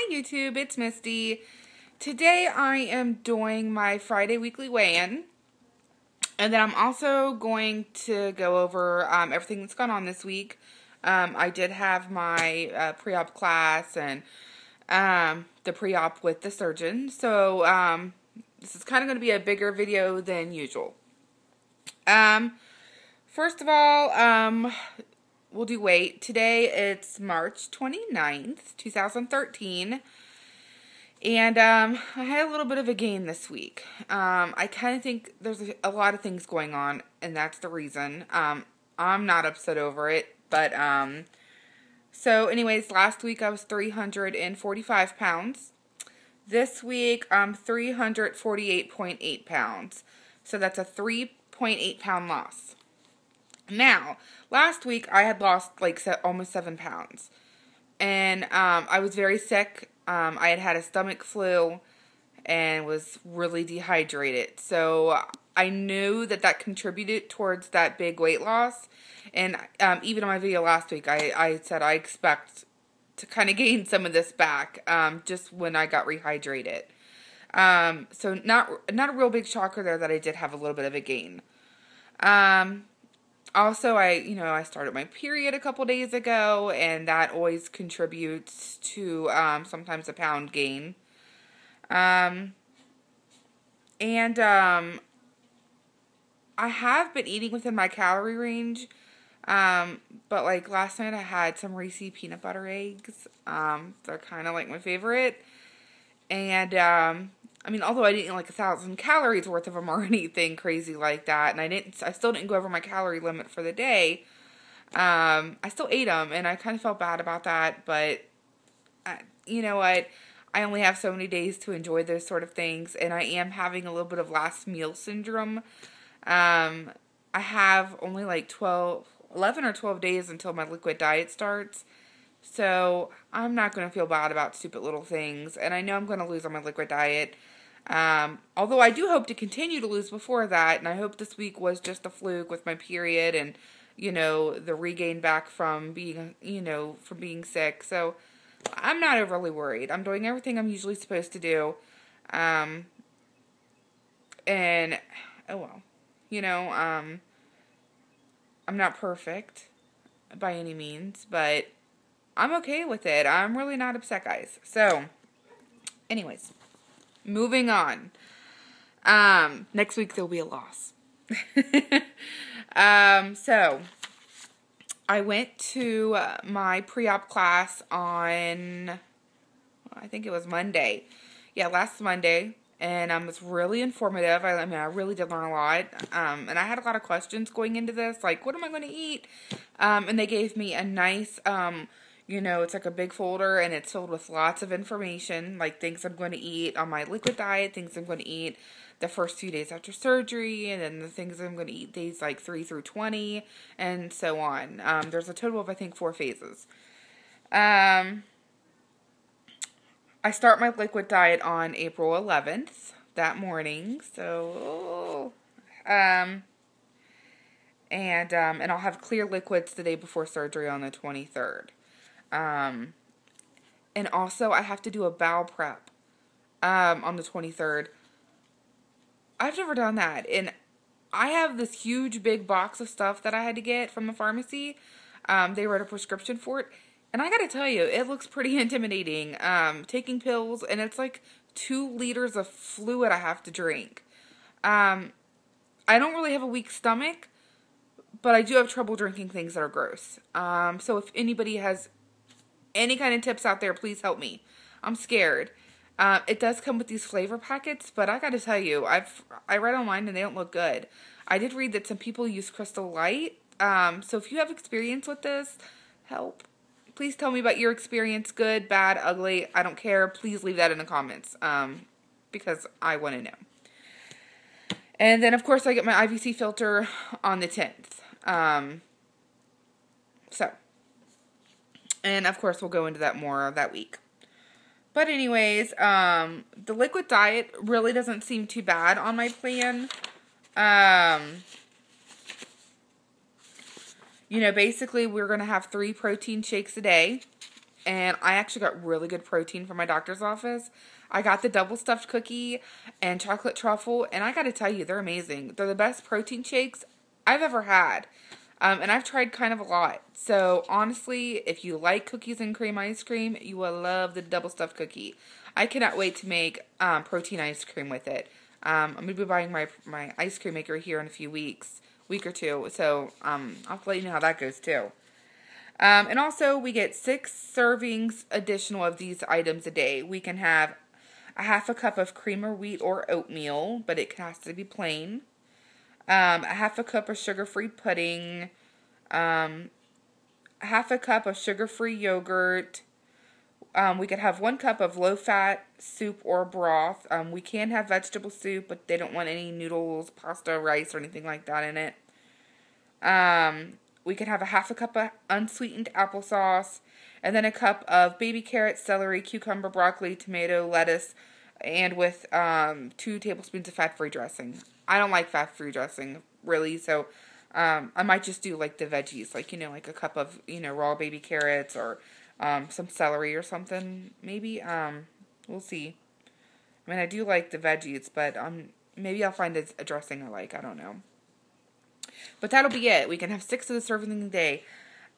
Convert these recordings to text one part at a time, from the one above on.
Hi YouTube, it's Misty. Today I am doing my Friday weekly weigh-in. And then I'm also going to go over everything that's gone on this week. I did have my pre-op class and the pre-op with the surgeon. So this is kind of going to be a bigger video than usual. First of all, we'll do weight. Today it's March 29th, 2013. And I had a little bit of a gain this week. I kind of think there's a lot of things going on, and that's the reason. I'm not upset over it, but so anyways, last week I was 345 pounds. This week I'm 348.8 pounds. So that's a 3.8 pound loss. Now, last week I had lost like almost 7 pounds. And I was very sick. I had a stomach flu and was really dehydrated. So I knew that contributed towards that big weight loss. And even in my video last week, I said I expect to kind of gain some of this back just when I got rehydrated. So not a real big shocker there that I did have a little bit of a gain. Also, I started my period a couple days ago, and that always contributes to sometimes a pound gain. I have been eating within my calorie range, but like last night I had some Reese's peanut butter eggs. They're kind of like my favorite, and I mean, although I didn't eat like 1,000 calories worth of them or anything crazy like that, and I still didn't go over my calorie limit for the day. I still ate them, and I kind of felt bad about that, but you know what? I only have so many days to enjoy those sort of things, and I am having a little bit of last meal syndrome. I have only like 11 or 12 days until my liquid diet starts. So I'm not going to feel bad about stupid little things, and I know I'm going to lose on my liquid diet. Although I do hope to continue to lose before that, and I hope this week was just a fluke with my period and, the regain back from being, from being sick. So I'm not overly worried. I'm doing everything I'm usually supposed to do. And, oh well, I'm not perfect by any means, but I'm okay with it. I'm really not upset, guys. So, anyways, moving on. Next week there'll be a loss. So, I went to my pre-op class on, I think it was Monday. Yeah, last Monday. And it was really informative. I really did learn a lot. And I had a lot of questions going into this. Like, what am I going to eat? And they gave me a nice, it's like a big folder, and it's filled with lots of information, like things I'm going to eat on my liquid diet, things I'm going to eat the first few days after surgery, and then the things I'm going to eat days like 3 through 20, and so on. There's a total of, I think, 4 phases. I start my liquid diet on April 11th, that morning, so, and I'll have clear liquids the day before surgery on the 23rd. And also I have to do a bowel prep, on the 23rd. I've never done that, and I have this huge big box of stuff that I had to get from the pharmacy. They wrote a prescription for it, and I gotta tell you, it looks pretty intimidating, taking pills, and it's like 2 liters of fluid I have to drink. I don't really have a weak stomach, but I do have trouble drinking things that are gross. So if anybody has any kind of tips out there, please help me. I'm scared. It does come with these flavor packets, but I gotta tell you, I read online and they don't look good. I did read that some people use Crystal Light. So if you have experience with this, help. Please tell me about your experience, good, bad, ugly. I don't care. Please leave that in the comments, because I want to know. And then, of course, I get my IVC filter on the 10th. And, of course, we'll go into that more that week. But anyways, the liquid diet really doesn't seem too bad on my plan. Basically we're going to have 3 protein shakes a day. and I actually got really good protein from my doctor's office. I got the double stuffed cookie and chocolate truffle, and I gotta tell you, they're amazing. They're the best protein shakes I've ever had. And I've tried kind of a lot. So, honestly, if you like cookies and cream ice cream, you will love the double stuffed cookie. I cannot wait to make protein ice cream with it. I'm going to be buying my ice cream maker here in a few weeks, week or two. So, I'll let you know how that goes, too. And also, we get 6 servings additional of these items a day. We can have a half a cup of cream of wheat or oatmeal, but it has to be plain. A half a cup of sugar-free pudding, half a cup of sugar-free yogurt. We could have 1 cup of low-fat soup or broth. We can have vegetable soup, but they don't want any noodles, pasta, rice, or anything like that in it. We could have a half a cup of unsweetened applesauce, and then a cup of baby carrots, celery, cucumber, broccoli, tomato, lettuce, and with 2 tablespoons of fat-free dressing. I don't like fat-free dressing, really, so I might just do, like, the veggies, like, like a cup of, raw baby carrots or some celery or something, maybe. We'll see. I mean, I do like the veggies, but maybe I'll find a dressing I like. I don't know. But that'll be it. We can have 6 of the servings a day.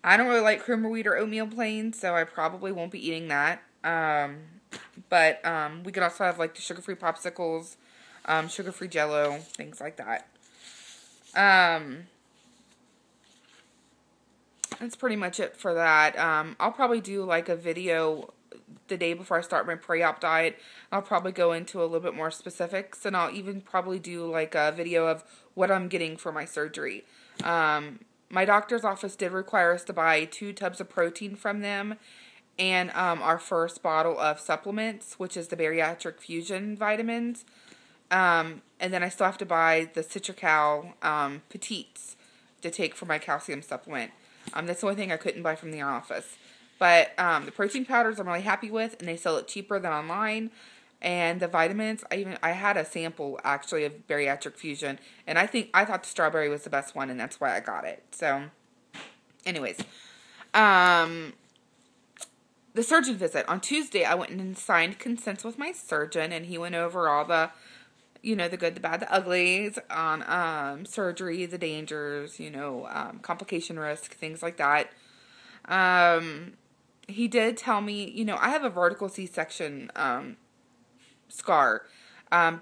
I don't really like cream of wheat or oatmeal plain, so I probably won't be eating that. But we can also have, like, the sugar-free popsicles, sugar-free Jell-O, things like that. That's pretty much it for that. I'll probably do, like, a video the day before I start my pre-op diet. I'll probably go into a little bit more specifics, and I'll even probably do, like, a video of what I'm getting for my surgery. My doctor's office did require us to buy 2 tubs of protein from them, and our first bottle of supplements, which is the Bariatric Fusion vitamins. And then I still have to buy the Citracal Petites to take for my calcium supplement. That's the only thing I couldn't buy from the office. But the protein powders I'm really happy with, and they sell it cheaper than online. And the vitamins, I had a sample actually of Bariatric Fusion, and I thought the strawberry was the best one, and that's why I got it. So, anyways, the surgeon visit on Tuesday, I went and signed consents with my surgeon, and he went over all the the good, the bad, the uglies on surgery, the dangers, complication risk, things like that. He did tell me, I have a vertical C-section scar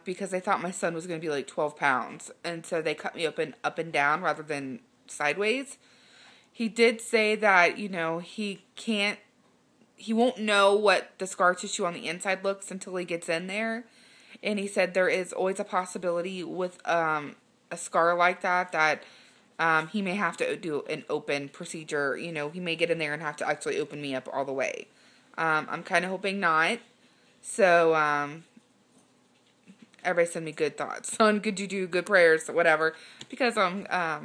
because they thought my son was going to be like 12 pounds. And so they cut me open up and down rather than sideways. He did say that, he won't know what the scar tissue on the inside looks until he gets in there. And he said there is always a possibility with a scar like that he may have to do an open procedure. He may get in there and have to actually open me up all the way. I'm kind of hoping not. So, everybody send me good thoughts on good juju, good prayers, whatever. Because I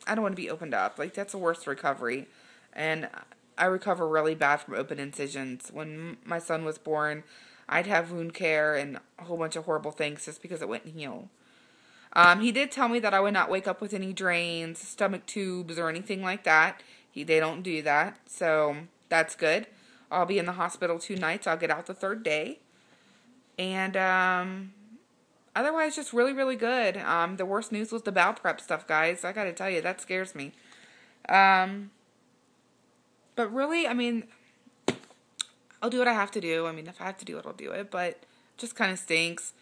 don't want to be opened up. Like, that's the worst recovery. And I recover really bad from open incisions. When my son was born, I'd have wound care and a whole bunch of horrible things just because it wouldn't heal. He did tell me that I would not wake up with any drains, stomach tubes, or anything like that. They don't do that, so that's good. I'll be in the hospital 2 nights. I'll get out the 3rd day. And otherwise, just really, really good. The worst news was the bowel prep stuff, guys. I gotta tell you, that scares me. But really, I mean, I'll do what I have to do. I mean, if I have to do it, I'll do it. But it just kind of stinks.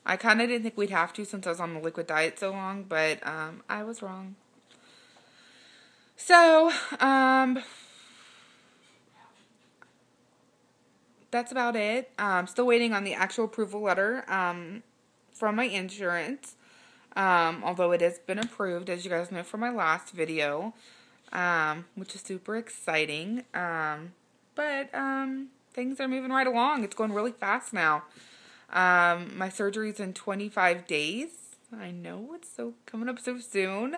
I kind of didn't think we'd have to since I was on the liquid diet so long, but I was wrong. So, that's about it. I'm still waiting on the actual approval letter from my insurance, although it has been approved, as you guys know from my last video, which is super exciting. But things are moving right along. It's going really fast now. My surgery's in 25 days. I know, it's coming up so soon.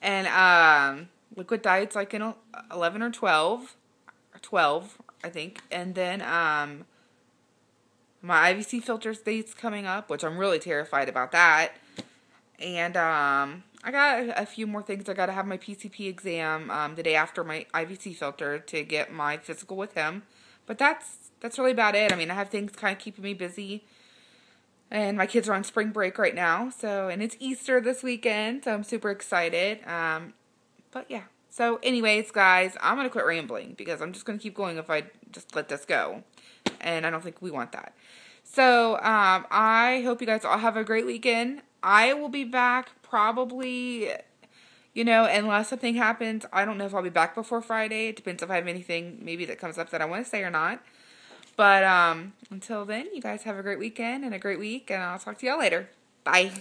And liquid diet's like in 11 or 12. Or 12, I think. And then my IVC filter date's coming up, which I'm really terrified about that. And I I got a few more things. I got to have my PCP exam the day after my IVC filter to get my physical with him. But that's really about it. I mean, I have things kind of keeping me busy. And my kids are on spring break right now. And it's Easter this weekend, so I'm super excited. But yeah. So anyways, guys, I'm going to quit rambling because I'm just going to keep going if I just let this go. And I don't think we want that. So I hope you guys all have a great weekend. I will be back probably, unless something happens. I don't know if I'll be back before Friday. It depends if I have anything maybe that comes up that I want to say or not. But until then, you guys have a great weekend and a great week, and I'll talk to y'all later. Bye.